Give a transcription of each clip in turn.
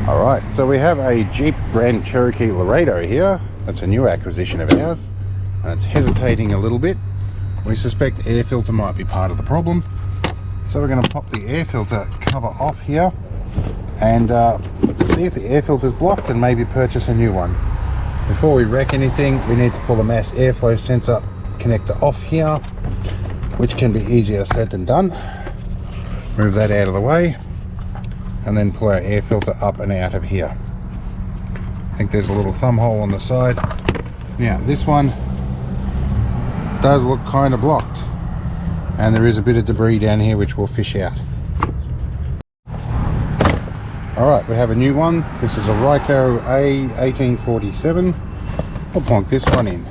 Alright, so we have a Jeep Grand Cherokee Laredo here. That's a new acquisition of ours, and it's hesitating a little bit. We suspect air filter might be part of the problem, so we're going to pop the air filter cover off here and see if the air filter is blocked and maybe purchase a new one. Before we wreck anything, we need to pull the mass airflow sensor connector off here, which can be easier said than done. Move that out of the way and then pull our air filter up and out of here. I think there's a little thumb hole on the side. Now this one does look kind of blocked, and there is a bit of debris down here which we'll fish out. Alright, we have a new one. This is a Ryco A1847. We'll plonk this one in.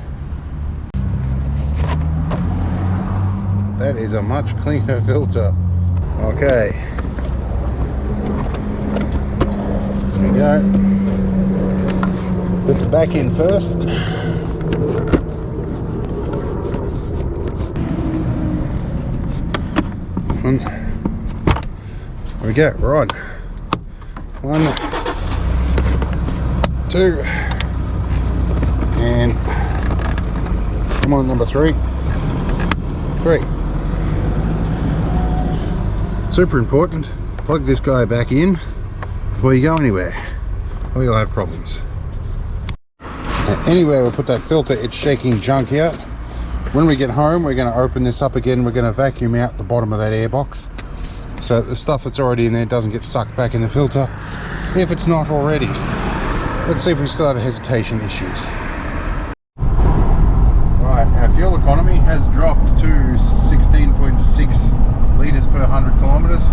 That is a much cleaner filter. Okay. There we go. Put the back in first. There we go, we're on. 1, 2, and come on, number 3. 3. Super important, plug this guy back in before you go anywhere, or you'll have problems. Now, anywhere we put that filter, it's shaking junk out. When we get home, we're going to open this up again. We're going to vacuum out the bottom of that air box, so the stuff that's already in there doesn't get sucked back in the filter if it's not already. Let's see if we still have hesitation issues. Right, our fuel economy has dropped to 16.6 litres per 100 kilometres.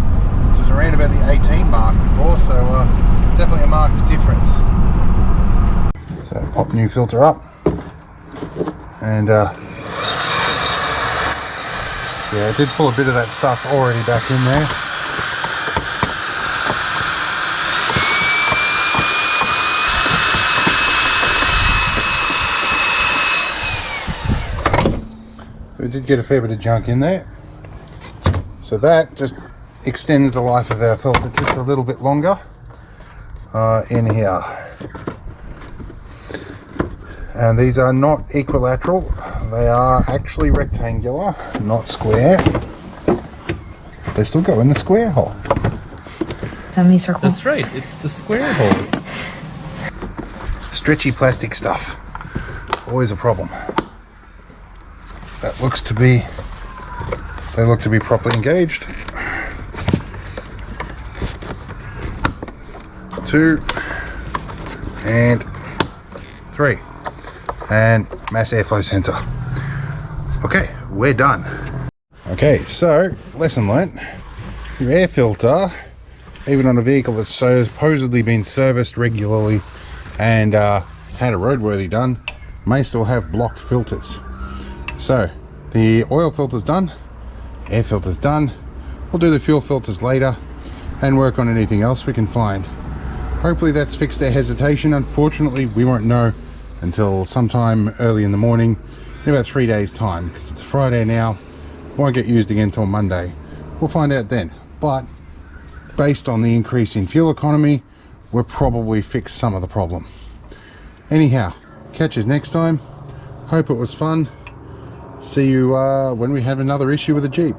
This was around about the 18 mark before, so definitely a marked difference. So pop new filter up, and yeah, I did pull a bit of that stuff already back in there. So we did get a fair bit of junk in there. So that just extends the life of our filter just a little bit longer in here. And these are not equilateral, they are actually rectangular, not square. They still go in the square hole. Semicircle. That's right, it's the square hole. Stretchy plastic stuff, always a problem. That looks to be, they look to be properly engaged. 2 and 3. And mass airflow sensor. Okay, we're done. Okay, so lesson learnt. Your air filter, even on a vehicle that's supposedly been serviced regularly and had a roadworthy done, may still have blocked filters. So the oil filter's done, air filter's done. We'll do the fuel filters later and work on anything else we can find. Hopefully that's fixed our hesitation. Unfortunately, we won't know until sometime early in the morning, in about 3 days time, because it's Friday now. Won't get used again until Monday. We'll find out then, but based on the increase in fuel economy, we'll probably fix some of the problem. Anyhow, catch us next time. Hope it was fun. See you when we have another issue with the Jeep.